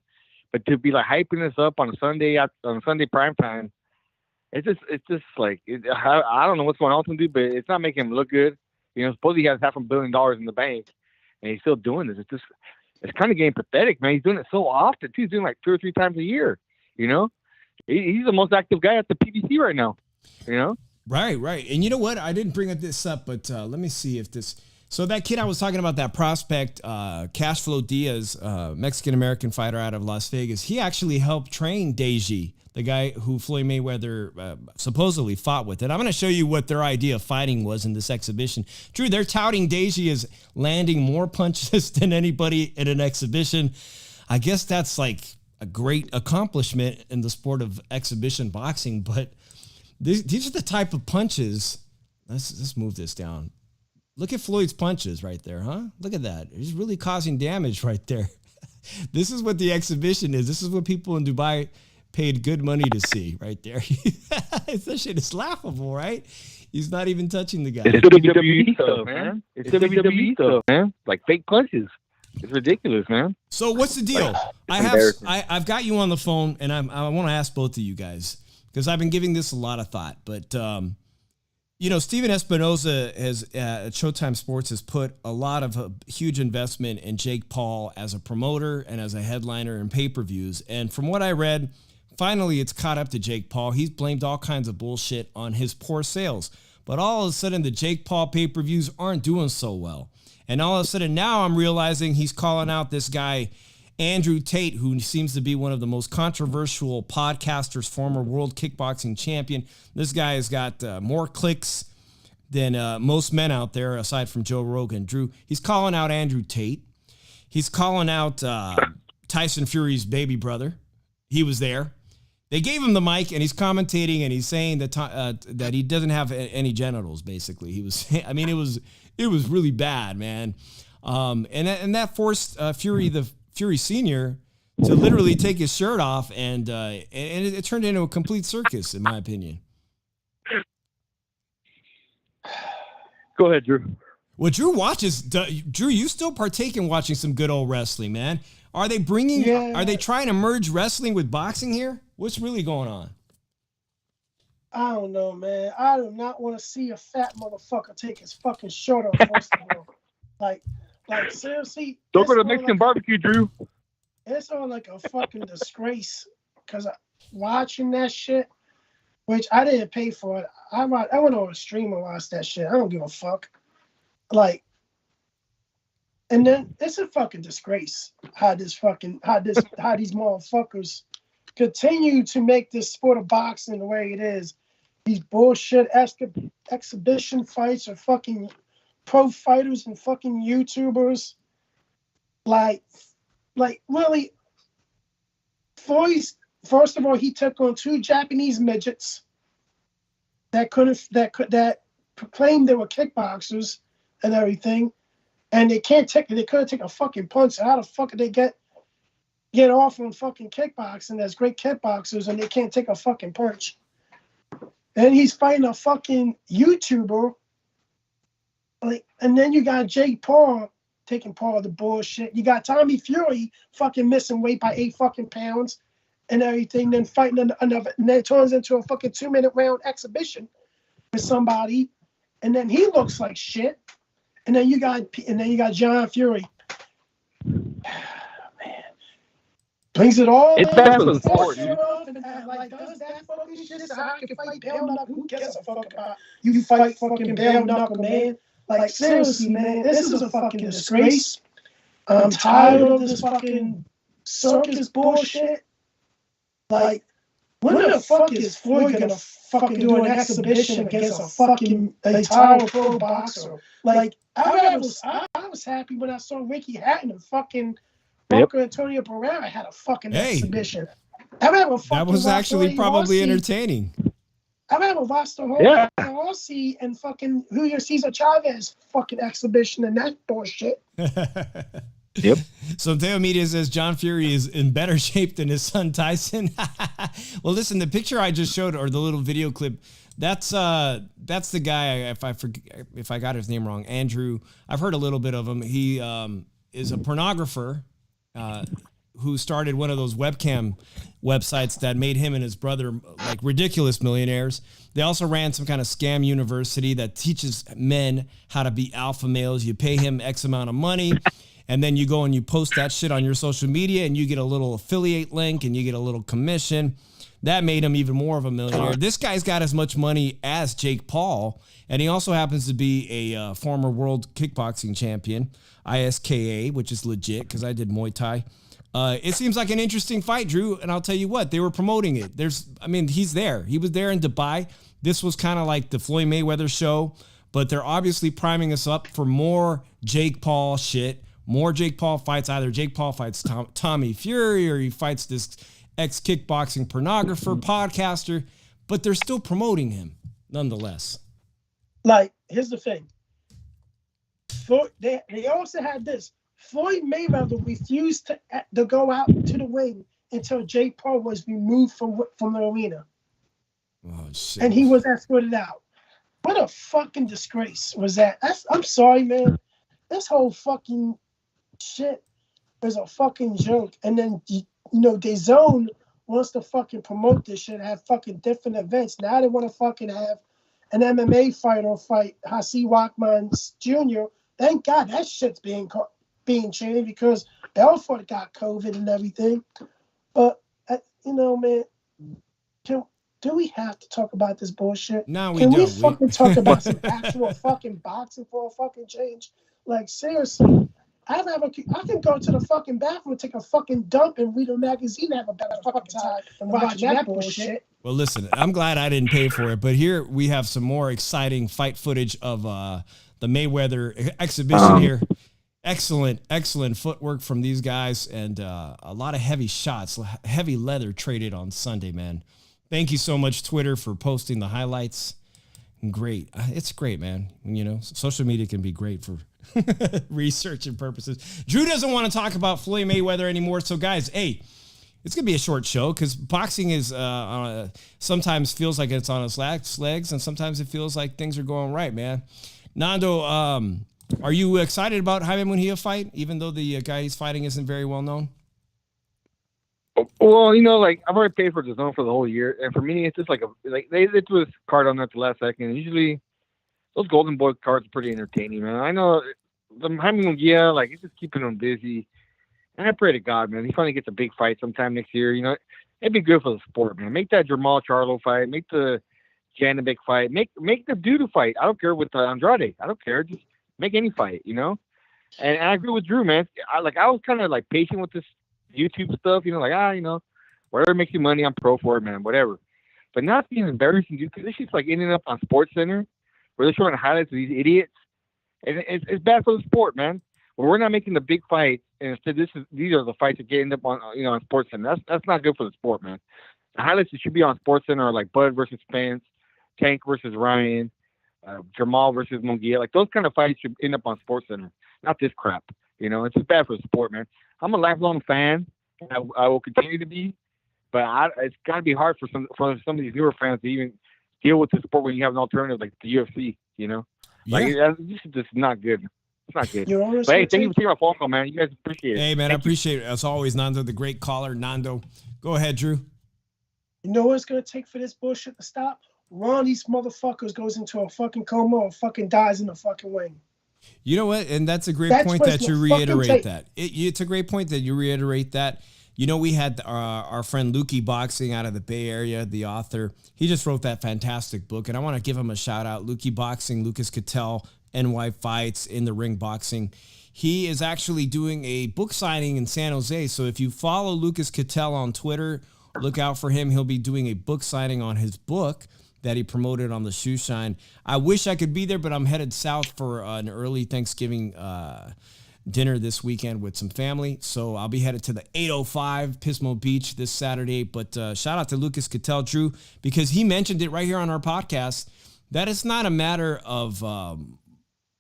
Speaker 5: But to be like hyping this up on a Sunday prime time, it's just like I don't know what's going on with him, dude. But it's not making him look good. You know, supposedly he has $500 million in the bank, and he's still doing this. It's kind of getting pathetic, man. He's doing it so often, too. He's doing like 2 or 3 times a year, you know? He's the most active guy at the PBC right now, you know?
Speaker 2: Right. And you know what? I didn't bring this up, but let me see if this... So that kid I was talking about, that prospect, Cashflow Diaz, Mexican-American fighter out of Las Vegas, he actually helped train DAZN, the guy who Floyd Mayweather supposedly fought with. And I'm going to show you what their idea of fighting was in this exhibition. Drew, they're touting DAZN as landing more punches than anybody in an exhibition. I guess that's like a great accomplishment in the sport of exhibition boxing, but these are the type of punches. Let's move this down. Look at Floyd's punches right there, huh? Look at that. He's really causing damage right there. This is what the exhibition is. This is what people in Dubai paid good money to see right there. That shit is laughable, right? He's not even touching the guy.
Speaker 5: It's WWE stuff, man. It's WWE stuff, man. Like fake punches. It's ridiculous, man.
Speaker 2: So what's the deal? I've got you on the phone, and I want to ask both of you guys because I've been giving this a lot of thought. But Steven Espinoza has at Showtime Sports has put a lot of huge investment in Jake Paul as a promoter and as a headliner in pay-per-views. And from what I read, finally it's caught up to Jake Paul. He's blamed all kinds of bullshit on his poor sales. But all of a sudden, the Jake Paul pay-per-views aren't doing so well. And all of a sudden now I'm realizing he's calling out this guy, Andrew Tate, who seems to be one of the most controversial podcasters, former world kickboxing champion. This guy has got more clicks than most men out there, aside from Joe Rogan. Drew, he's calling out Andrew Tate. He's calling out Tyson Fury's baby brother. He was there. They gave him the mic, and he's commentating, and he's saying that that he doesn't have any genitals. Basically, he was. I mean, it was really bad, man. And that forced Fury Senior to literally take his shirt off, and it turned into a complete circus, in my opinion.
Speaker 5: Go ahead, Drew.
Speaker 2: Well, Drew watches. Drew, you still partake in watching some good old wrestling, man. Are they bringing? Yeah. Are they trying to merge wrestling with boxing here? What's really going on?
Speaker 3: I don't know, man. I do not want to see a fat motherfucker take his fucking shirt off. First of all, like seriously.
Speaker 5: Don't go to Mexican barbecue, Drew.
Speaker 3: It's all like a fucking disgrace. Cause watching that shit, which I didn't pay for it. I went on a stream and watched that shit. I don't give a fuck. Like, and then it's a fucking disgrace how these motherfuckers continue to make this sport of boxing the way it is. These bullshit exhibition fights are fucking pro fighters and fucking YouTubers. Like really, Floyd's, first of all, he took on 2 Japanese midgets that proclaimed they were kickboxers and everything, and they couldn't take a fucking punch. How the fuck did they get off on fucking kickboxing as great kickboxers and they can't take a fucking punch? And he's fighting a fucking YouTuber. Like, and then you got Jake Paul taking part of the bullshit. You got Tommy Fury fucking missing weight by 8 fucking pounds and everything, then fighting another, and then it turns into a fucking 2-minute round exhibition with somebody, and then he looks like shit. And then you got John Fury. Brings it all.
Speaker 5: It's back to the sport.
Speaker 3: Like, does that fucking shit so I can fight bare knuckle? Who gives a fuck about you fight fucking bare knuckle, man? Like, seriously, man, this is a fucking disgrace. I'm tired of this fucking circus bullshit. Like, when the fuck is Floyd gonna fucking do an exhibition against a title pro boxer? Like, I was happy when I saw Ricky Hatton and fucking Marco Antonio Pereira had a fucking exhibition.
Speaker 2: That was actually probably entertaining.
Speaker 3: I've ever watched the whole Rossi and fucking Julio Cesar Chavez fucking exhibition and that bullshit.
Speaker 5: Yep.
Speaker 2: So Teo Media says John Fury is in better shape than his son Tyson. Well, listen, the picture I just showed, or the little video clip, that's the guy. If I got his name wrong, Andrew. I've heard a little bit of him. He is a pornographer who started one of those webcam websites that made him and his brother like ridiculous millionaires. They also ran some kind of scam university that teaches men how to be alpha males. You pay him X amount of money, and then you go and you post that shit on your social media, and you get a little affiliate link, and you get a little commission. That made him even more of a millionaire. This guy's got as much money as Jake Paul, and he also happens to be a former world kickboxing champion, ISKA, which is legit because I did Muay Thai. It seems like an interesting fight, Drew, and I'll tell you what, they were promoting it. He's there. He was there in Dubai. This was kind of like the Floyd Mayweather show, but they're obviously priming us up for more Jake Paul shit, more Jake Paul fights. Either Jake Paul fights Tommy Fury or he fights this ex-kickboxing pornographer, podcaster. but they're still promoting him nonetheless.
Speaker 3: Like, here's the thing. They also had this. Floyd Mayweather refused to go out to the ring until Jake Paul was removed from the arena.
Speaker 2: Oh, shit.
Speaker 3: And he was escorted out. What a fucking disgrace was that? I'm sorry, man. This whole fucking shit is a fucking joke. And then, DAZN wants to fucking promote this shit, have fucking different events. Now they want to fucking have an MMA fighter fight Hasid Rahman Jr. Thank God that shit's being changed because Belfort got COVID and everything. But, man, do we have to talk about this bullshit?
Speaker 2: No, we
Speaker 3: don't. Can we
Speaker 2: don't.
Speaker 3: fucking talk about some actual fucking boxing for a fucking change? Like, seriously. I can go to the fucking bathroom, take a fucking dump, and read a magazine, have a better fucking time than watching that bullshit.
Speaker 2: Well, listen, I'm glad I didn't pay for it, but here we have some more exciting fight footage of the Mayweather exhibition here. Excellent footwork from these guys, and a lot of heavy shots, heavy leather traded on Sunday, man. Thank you so much, Twitter, for posting the highlights. Great. It's great, man. Social media can be great for research and purposes. Drew doesn't want to talk about Floyd Mayweather anymore. So, guys, hey, it's going to be a short show because boxing is sometimes feels like it's on its legs, and sometimes it feels like things are going right, man. Nando, are you excited about Jaime Munguia fight, even though the guy he's fighting isn't very well known?
Speaker 5: Well, I've already paid for DAZN for the whole year, and for me, it's just they threw this card on at the last second. Usually, those Golden Boy cards are pretty entertaining, man. I know the Jaime Munguia, it's just keeping him busy, and I pray to God, man, he finally gets a big fight sometime next year. It'd be good for the sport, man. Make that Jamal Charlo fight, make the Janovic fight, make the Duda fight. I don't care with Andrade. I don't care. Just make any fight, And I agree with Drew, man. I was kind of patient with this YouTube stuff, whatever makes you money, I'm pro for it, man, whatever. But now it's being embarrassing, dude, because this shit's ending up on Sports Center where they're showing highlights of these idiots, and it's bad for the sport, man. Well, we're not making the big fights, and instead these are the fights that end up on on Sports Center. That's not good for the sport, man. The highlights that should be on Sports Center are like Bud versus Spence, Tank versus Ryan, Jamal versus Munguia. Those kind of fights should end up on Sports Center, not this crap. It's just bad for the sport, man. I'm a lifelong fan, and I will continue to be. But it's got to be hard for some of these newer fans to even deal with the sport when you have an alternative like the UFC. This is just not good. It's not good. But hey, thank you for taking my phone call, man. You guys appreciate it.
Speaker 2: Hey, man, I appreciate it as always, Nando, the great caller, Nando. Go ahead, Drew.
Speaker 3: You know what it's gonna take for this bullshit to stop? One of these motherfuckers goes into a fucking coma or fucking dies in the fucking wing.
Speaker 2: You know what? And that's a great point that you reiterate that. It's a great point that you reiterate that. We had our friend Lukey Boxing out of the Bay Area, the author. He just wrote that fantastic book, and I want to give him a shout out. Lukey Boxing, Lucas Cattell, NY Fights, In the Ring Boxing. He is actually doing a book signing in San Jose. So if you follow Lucas Cattell on Twitter, look out for him. He'll be doing a book signing on his book that he promoted on the Shoe Shine. I wish I could be there, but I'm headed south for an early Thanksgiving dinner this weekend with some family. So I'll be headed to the 805 Pismo Beach this Saturday. But shout out to Lucas Cattell, Drew, because he mentioned it right here on our podcast, that it's not a matter of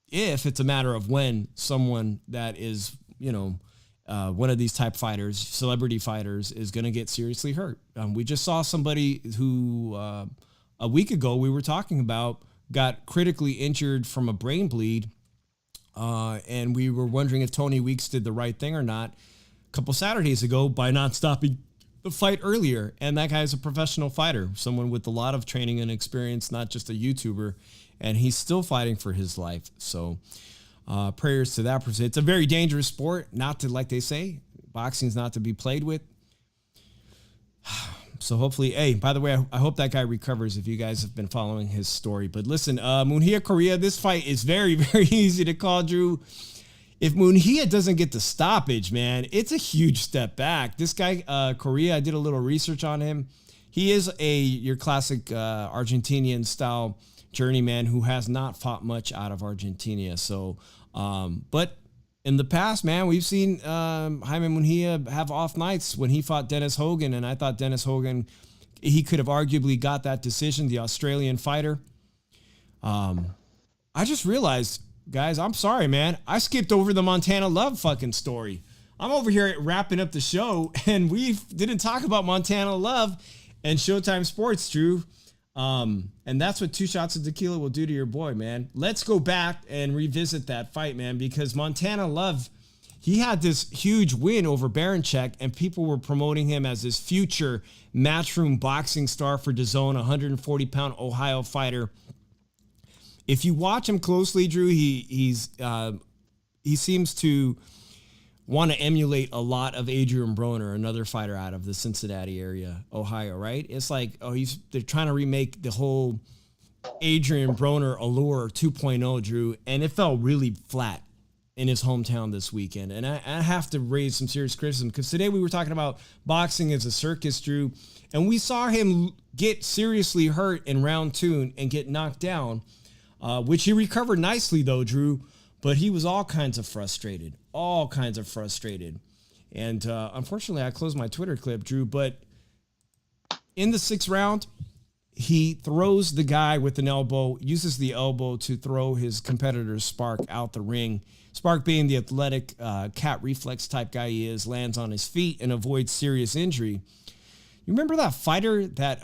Speaker 2: if, it's a matter of when someone that is, one of these type fighters, celebrity fighters, is going to get seriously hurt. We just saw somebody who a week ago we were talking about got critically injured from a brain bleed. And we were wondering if Tony Weeks did the right thing or not a couple Saturdays ago by not stopping the fight earlier. And that guy is a professional fighter, someone with a lot of training and experience, not just a YouTuber. And he's still fighting for his life. So prayers to that person. It's a very dangerous sport, not to, like they say, boxing's not to be played with. So hopefully, hey, by the way, I hope that guy recovers if you guys have been following his story. But listen, Munguia Correa, this fight is very, very easy to call, Drew. If Munguia doesn't get the stoppage, man, it's a huge step back. This guy, Correa, I did a little research on him. He is your classic Argentinian-style journeyman who has not fought much out of Argentina. So, but in the past, man, we've seen Jaime Munguia have off nights when he fought Dennis Hogan, and I thought Dennis Hogan he could have arguably got that decision, the Australian fighter. I just realized, guys, I'm sorry, man. I skipped over the Montana Love fucking story. I'm over here wrapping up the show, and we didn't talk about Montana Love and Showtime Sports, Drew. And that's what 2 shots of tequila will do to your boy, man. Let's go back and revisit that fight, man, because Montana Love, he had this huge win over Baranchek, and people were promoting him as this future matchroom boxing star for DAZN, 140-pound Ohio fighter. If you watch him closely, Drew, he seems to want to emulate a lot of Adrian Broner, another fighter out of the Cincinnati area, Ohio, right? It's like, they're trying to remake the whole Adrian Broner allure 2.0, Drew, and it fell really flat in his hometown this weekend. And I have to raise some serious criticism, because today we were talking about boxing as a circus, Drew, and we saw him get seriously hurt in round 2 and get knocked down, which he recovered nicely, though, Drew. But he was all kinds of frustrated. And unfortunately, I closed my Twitter clip, Drew. But in the 6th round, he throws the guy with an elbow, uses the elbow to throw his competitor Spark out the ring. Spark, being the athletic cat reflex type guy he is, lands on his feet and avoids serious injury. You remember that fighter that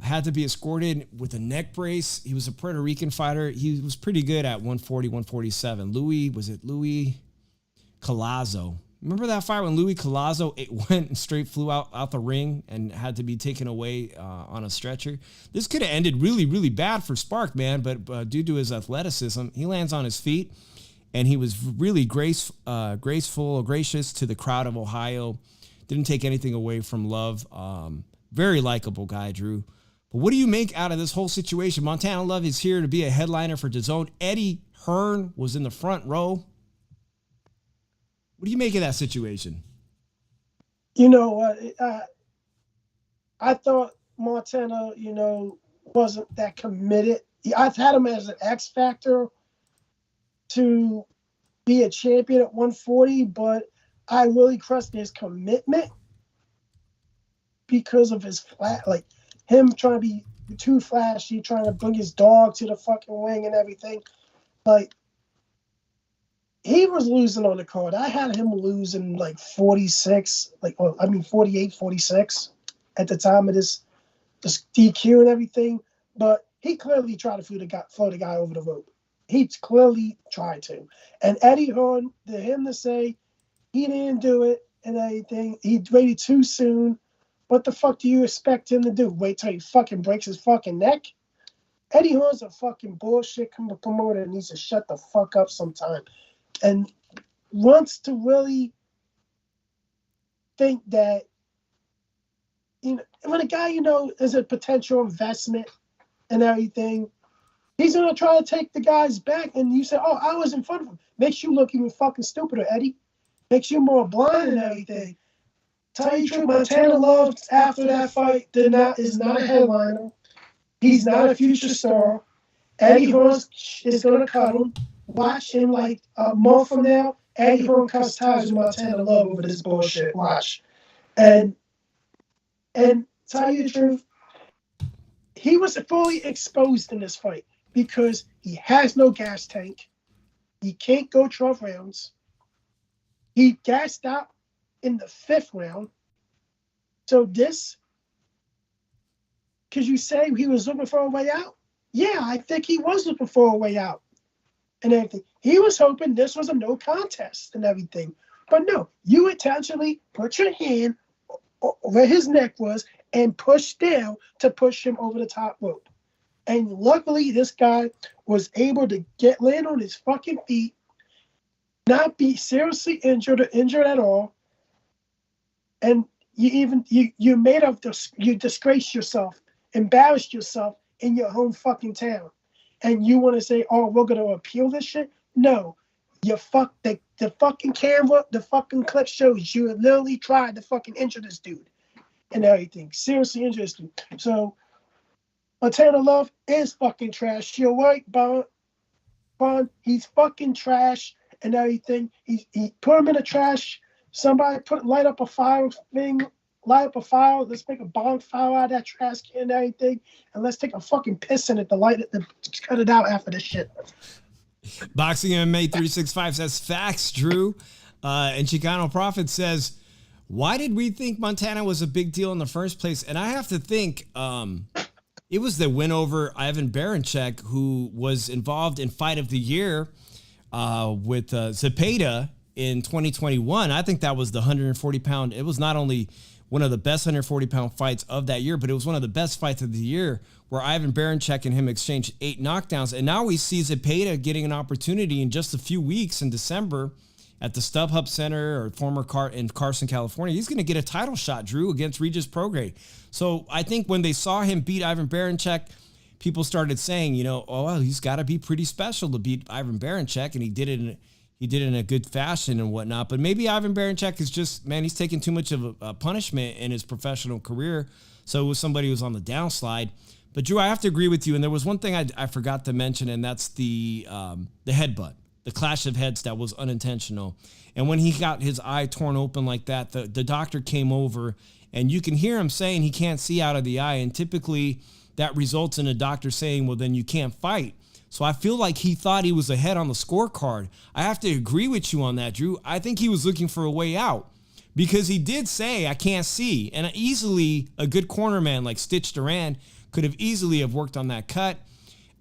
Speaker 2: had to be escorted with a neck brace? He was a Puerto Rican fighter. He was pretty good at 140, 147. Louis Collazo? Remember that fight when Louis Collazo went and straight flew out the ring and had to be taken away on a stretcher? This could have ended really, really bad for Spark, man, but due to his athleticism, he lands on his feet, and he was really gracious to the crowd of Ohio. Didn't take anything away from Love. Very likable guy, Drew. But what do you make out of this whole situation? Montana Love is here to be a headliner for DAZN. Eddie Hearn was in the front row. What do you make of that situation?
Speaker 3: You know what? I thought Montana, wasn't that committed. I've had him as an X factor to be a champion at 140, but I really trust his commitment because of his him trying to be too flashy, trying to bring his dog to the fucking ring and everything. Like, he was losing on the card. I had him losing 46, 48, 46 at the time of this DQ and everything. But he clearly tried to throw the guy over the rope. He clearly tried to. And Eddie Hearn, to him to say he didn't do it and everything, he waited too soon. What the fuck do you expect him to do? Wait till he fucking breaks his fucking neck? Eddie Hearn's a fucking bullshit promoter and needs to shut the fuck up sometime. And wants to really think that, when a guy, is a potential investment and everything, he's going to try to take the guy's back. And you say, oh, I was in front of him. Makes you look even fucking stupider, Eddie. Makes you more blind and everything. Tell you the truth, Montana Love, after that fight, is not a headliner. He's not a future star. Eddie Hearn is going to cut him. Watch him a month from now. Eddie Hearn cuts ties with Montana Love over this bullshit. Watch. And tell you the truth, he was fully exposed in this fight because he has no gas tank. He can't go 12 rounds. He gassed out in the 5th round. So because you say he was looking for a way out? Yeah, I think he was looking for a way out and everything. He was hoping this was a no contest and everything. But no, you intentionally put your hand where his neck was and pushed down to push him over the top rope. And luckily, this guy was able to land on his fucking feet, not be seriously injured or injured at all. And you made up you disgraced yourself, embarrassed yourself in your home fucking town. And you want to say, oh, we're going to appeal this shit? No. The fucking camera, the fucking clip shows you literally tried to fucking injure this dude and everything. Seriously injure this dude. So, Montana Love is fucking trash. You're right, Bond. He's fucking trash and everything. He put him in the trash. Somebody light up a fire thing light up a fire. Let's make a bonfire out of that trash can and everything, and let's take a fucking piss in it to light it, to cut it out after this shit.
Speaker 2: Boxing MMA 365 says facts, Drew. And Chicano Prophet says, why did we think Montana was a big deal in the first place? And I have to think it was the win over Ivan Baranchyk, who was involved in Fight of the Year with Zepeda in 2021. I think that was the 140-pound. It was not only one of the best 140-pound fights of that year, but it was one of the best fights of the year where Ivan Baranchyk and him exchanged 8 knockdowns. And now we see Zepeda getting an opportunity in just a few weeks in December at the StubHub Center or in Carson, California. He's going to get a title shot, Drew, against Regis Prograis. So I think when they saw him beat Ivan Baranchyk, people started saying, you know, oh, well, he's got to be pretty special to beat Ivan Baranchyk, and he did it in a good fashion and whatnot. But maybe Ivan Baranchyk is just, man, he's taking too much of a punishment in his professional career. So it was somebody who was on the downslide. But Drew, I have to agree with you. And there was one thing I forgot to mention, and that's the headbutt, the clash of heads that was unintentional. And when he got his eye torn open like that, the doctor came over, and you can hear him saying he can't see out of the eye. And typically that results in a doctor saying, well, then you can't fight. So I feel like he thought he was ahead on the scorecard. I have to agree with you on that, Drew. I think he was looking for a way out because he did say, I can't see. And easily a good corner man like Stitch Duran could have easily have worked on that cut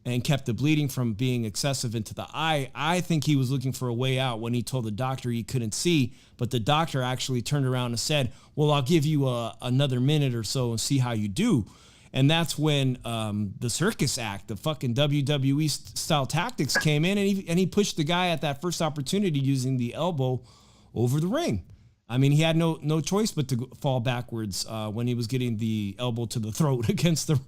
Speaker 2: and kept the bleeding from being excessive into the eye. I think he was looking for a way out when he told the doctor he couldn't see, but the doctor actually turned around and said, well, I'll give you another minute or so and see how you do. And that's when the Circus act, the fucking WWE style tactics came in, and he pushed the guy at that first opportunity using the elbow over the ring. I mean, he had no choice but to fall backwards when he was getting the elbow to the throat against the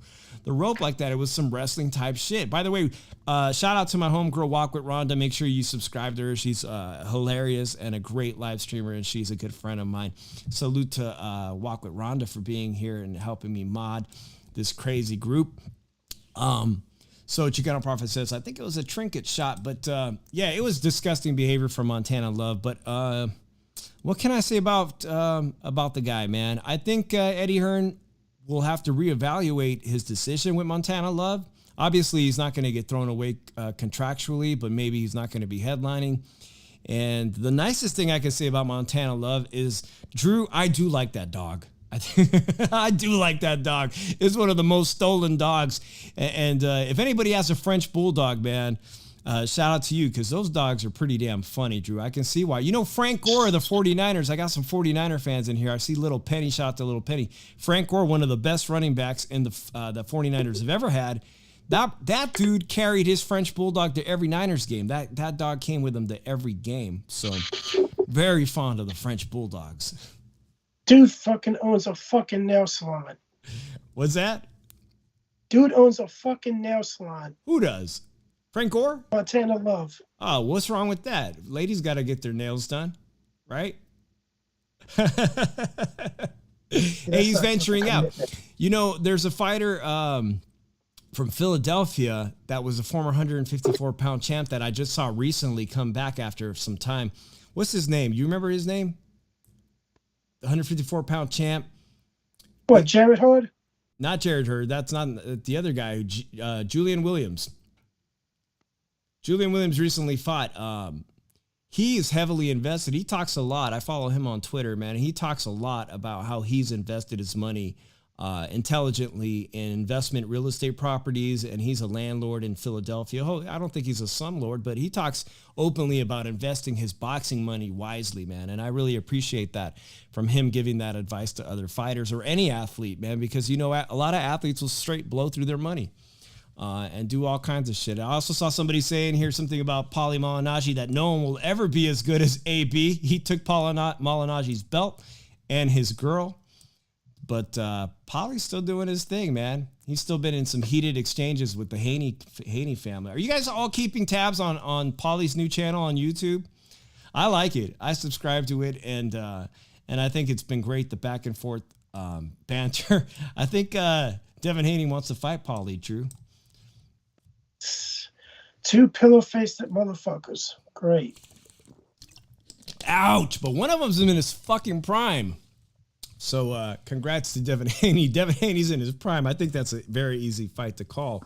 Speaker 2: rope like that. It was some wrestling type shit. By the way, shout out to my homegirl Walk with Rhonda. Make sure you subscribe to her. She's hilarious and a great live streamer, and she's a good friend of mine. Salute to Walk with Rhonda for being here and helping me mod this crazy group. So Chicano Prophet says, I think it was a trinket shot, but yeah, it was disgusting behavior from Montana Love. But what can I say about the guy, man? I think Eddie Hearn will have to reevaluate his decision with Montana Love. Obviously, he's not going to get thrown away contractually, but maybe he's not going to be headlining. And the nicest thing I can say about Montana Love is, Drew, I do like that dog. I do like that dog. It's one of the most stolen dogs. And if anybody has a French bulldog, man, shout out to you, because those dogs are pretty damn funny, Drew. I can see why. You know, Frank Gore of the 49ers. I got some 49er fans in here. I see Little Penny. Shout out to Little Penny. Frank Gore, one of the best running backs in the 49ers have ever had. That dude carried his French bulldog to every Niners game. That dog came with him to every game. So very fond of the French bulldogs.
Speaker 3: Dude fucking owns a fucking nail salon.
Speaker 2: What's that?
Speaker 3: Dude owns a fucking nail salon.
Speaker 2: Who does? Frank Gore?
Speaker 3: Montana Love.
Speaker 2: Oh, what's wrong with that? Ladies got to get their nails done, right? Hey, he's venturing out. You know, there's a fighter from Philadelphia that was a former 154-pound champ that I just saw recently come back after some time. What's his name? You remember his name? The 154-pound champ.
Speaker 3: What, Jared Hurd?
Speaker 2: Not Jared Hurd. That's not the other guy. Julian Williams. Julian Williams recently fought. He is heavily invested. He talks a lot. I follow him on Twitter, man. He talks a lot about how he's invested his money intelligently in investment real estate properties, and he's a landlord in Philadelphia. I don't think he's a slumlord, but he talks openly about investing his boxing money wisely, man. And I really appreciate that from him, giving that advice to other fighters or any athlete, man, because, you know, a lot of athletes will straight blow through their money and do all kinds of shit. I also saw somebody saying here something about Paulie Malignaggi, that no one will ever be as good as AB. He took Malignaggi's belt and his girl. But Paulie's still doing his thing, man. He's still been in some heated exchanges with the Haney family. Are you guys all keeping tabs on Paulie's new channel on YouTube? I like it. I subscribe to it, and I think it's been great, the back and forth banter. I think Devin Haney wants to fight Paulie, Drew.
Speaker 3: Two pillow-faced motherfuckers. Great.
Speaker 2: Ouch. But one of them's in his fucking prime. So congrats to Devin Haney. Devin Haney's in his prime. I think that's a very easy fight to call.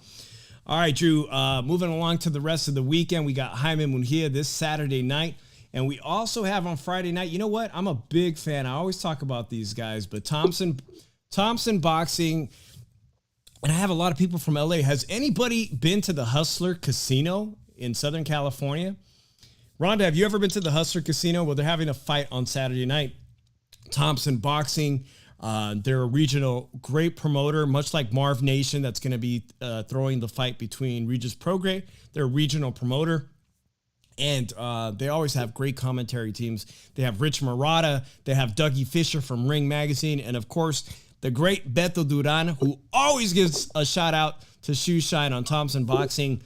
Speaker 2: All right, Drew, moving along to the rest of the weekend, we got Jaime Munguia this Saturday night. And we also have on Friday night, you know what? I'm a big fan. I always talk about these guys, but Thompson Boxing, and I have a lot of people from LA. Has anybody been to the Hustler Casino in Southern California? Rhonda, have you ever been to the Hustler Casino? Well, they're having a fight on Saturday night. Thompson Boxing, they're a regional great promoter, much like Marv Nation, that's going to be throwing the fight between Regis Prograis. They're a regional promoter. And they always have great commentary teams. They have Rich Murata. They have Dougie Fisher from Ring Magazine. And, of course, the great Beto Duran, who always gives a shout-out to Shoe Shine on Thompson Boxing.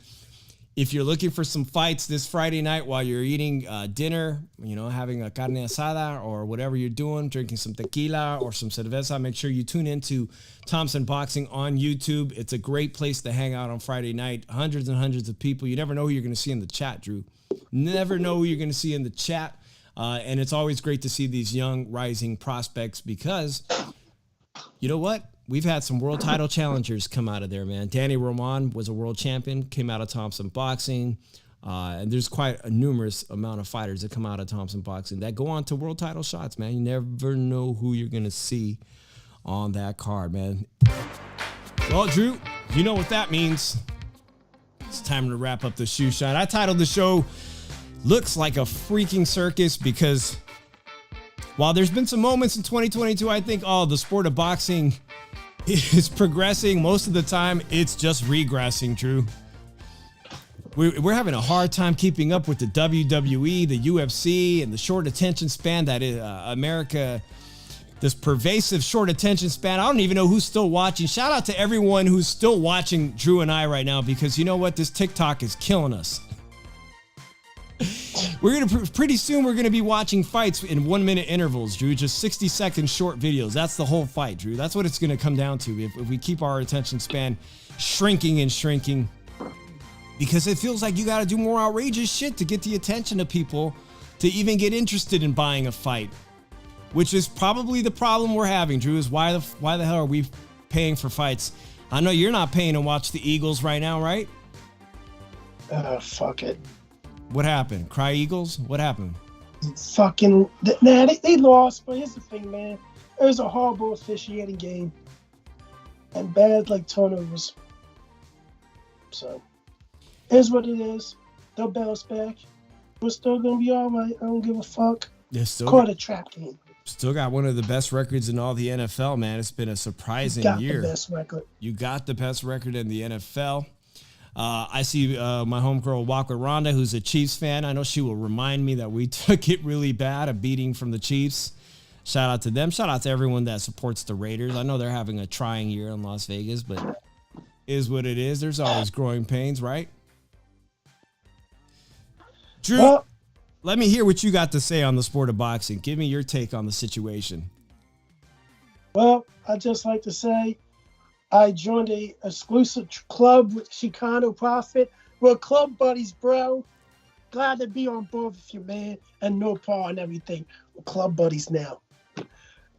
Speaker 2: If you're looking for some fights this Friday night while you're eating dinner, having a carne asada or whatever you're doing, drinking some tequila or some cerveza, make sure you tune into Thompson Boxing on YouTube. It's a great place to hang out on Friday night. Hundreds and hundreds of people. You never know who you're going to see in the chat, Drew. Never know who you're going to see in the chat. And it's always great to see these young rising prospects because, you know what? We've had some world title challengers come out of there, man. Danny Roman was a world champion, came out of Thompson Boxing. And there's quite a numerous amount of fighters that come out of Thompson Boxing that go on to world title shots, man. You never know who you're going to see on that card, man. Well, Drew, you know what that means. It's time to wrap up the Shoe Shine. I titled the show, Looks Like a Freaking Circus, because while there's been some moments in 2022, I think, the sport of boxing is progressing. Most of the time, it's just regressing, Drew. We're having a hard time keeping up with the WWE, the UFC, and the short attention span that is America. This pervasive short attention span. I don't even know who's still watching. Shout out to everyone who's still watching Drew and I right now, because you know what? This TikTok is killing us. Pretty soon we're gonna be watching fights in 1 minute intervals, Drew. Just 60-second short videos. That's the whole fight, Drew. That's what it's gonna come down to if we keep our attention span shrinking and shrinking. Because it feels like you gotta do more outrageous shit to get the attention of people to even get interested in buying a fight. Which is probably the problem we're having, Drew, is why the hell are we paying for fights? I know you're not paying to watch the Eagles right now, right?
Speaker 3: Fuck it.
Speaker 2: What happened? Cry Eagles? What happened?
Speaker 3: Fucking, they lost, but here's the thing, man. It was a horrible officiating game. And bad, turnovers. So, here's what it is. They'll bounce back. We're still going to be all right. I don't give a fuck. Caught a trap game.
Speaker 2: Still got one of the best records in all the NFL, man. It's been a surprising year.
Speaker 3: The best record.
Speaker 2: You got the best record in the NFL. I see my homegirl walk with Rhonda, who's a Chiefs fan. I know she will remind me that we took it really bad, a beating from the Chiefs. Shout out to them. Shout out to everyone that supports the Raiders. I know they're having a trying year in Las Vegas, but is what it is. There's always growing pains, right? Drew, let me hear what you got to say on the sport of boxing. Give me your take on the situation.
Speaker 3: Well, I'd just like to say I joined a exclusive club with Chicano Profit. We're club buddies, bro. Glad to be on board with you, man. And no par and everything. We're club buddies now.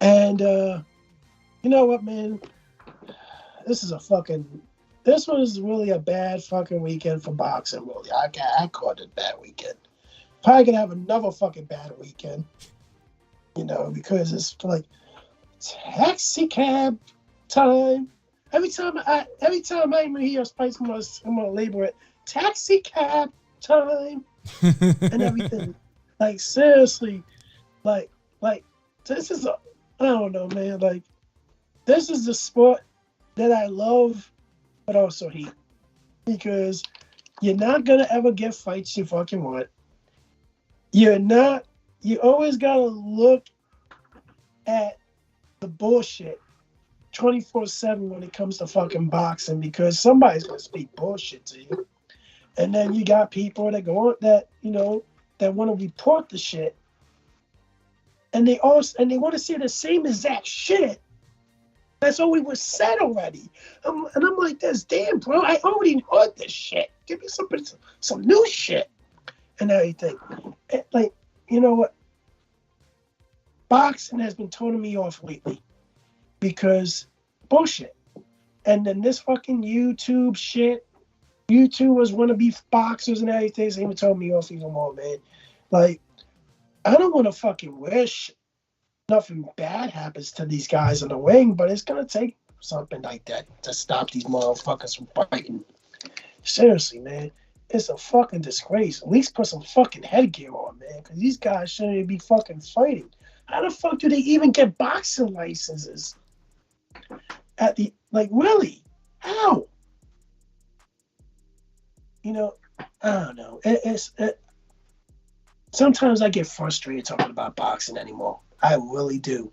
Speaker 3: And you know what, man? This was really a bad fucking weekend for boxing, really. I called it a bad weekend. Probably gonna have another fucking bad weekend. Because it's like taxi cab time. Every time I even hear Spice, I'm gonna label it taxi cab time and everything. Seriously, this is I don't know, man. This is the sport that I love, but also hate, because you're not gonna ever get fights you fucking want. You always gotta look at the bullshit 24/7 when it comes to fucking boxing, because somebody's gonna speak bullshit to you. And then you got people that go on that want to report the shit. And they want to say the same exact shit that's already was said already. And I'm like, this, damn, bro, I already heard this shit. Give me some new shit and everything. You know what? boxing has been turning me off lately because bullshit. And then this fucking YouTube shit, YouTubers want to be boxers and everything, so even told me off even more, man. Like, I don't want to fucking wish nothing bad happens to these guys in the ring, but it's going to take something like that to stop these motherfuckers from fighting. Seriously, man. It's a fucking disgrace. At least put some fucking headgear on, man, because these guys shouldn't be fucking fighting. How the fuck do they even get boxing licenses? At the, like, really? How? You know, I don't know. Sometimes I get frustrated talking about boxing anymore. I really do.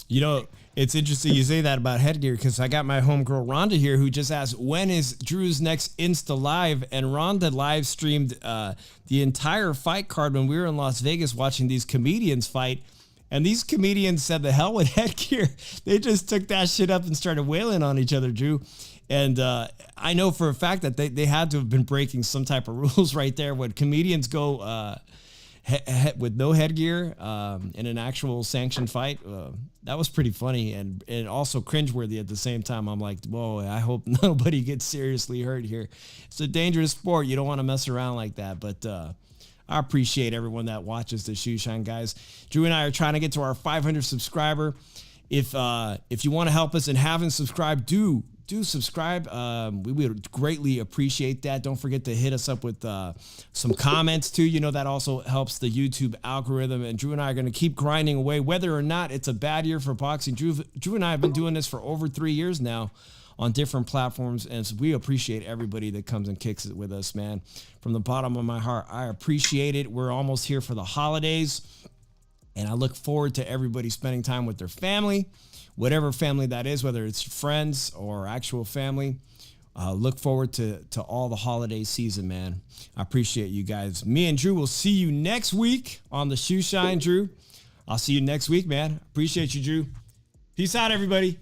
Speaker 2: You know, it's interesting you say that about headgear because I got my homegirl Rhonda here who just asked, when is Drew's next Insta Live? And Rhonda live streamed the entire fight card when we were in Las Vegas watching these comedians fight. And these comedians said the hell with headgear. They just took that shit up and started wailing on each other, Drew. And I know for a fact that they had to have been breaking some type of rules right there. When comedians go with no headgear in an actual sanctioned fight, that was pretty funny and also cringeworthy at the same time. I'm like, whoa, I hope nobody gets seriously hurt here. It's a dangerous sport. You don't want to mess around like that. But I appreciate everyone that watches the Shoe Shine, guys. Drew and I are trying to get to our 500 subscriber. If you want to help us and haven't subscribed, do subscribe. We would greatly appreciate that. Don't forget to hit us up with some comments too. You know, that also helps the YouTube algorithm. And Drew and I are going to keep grinding away, whether or not it's a bad year for boxing. Drew and I have been doing this for over 3 years now on different platforms. And so we appreciate everybody that comes and kicks it with us, man. From the bottom of my heart, I appreciate it. We're almost here for the holidays. And I look forward to everybody spending time with their family, whatever family that is, whether it's friends or actual family. Look forward to all the holiday season, man. I appreciate you guys. Me and Drew will see you next week on the Shoe Shine, Drew. I'll see you next week, man. Appreciate you, Drew. Peace out, everybody.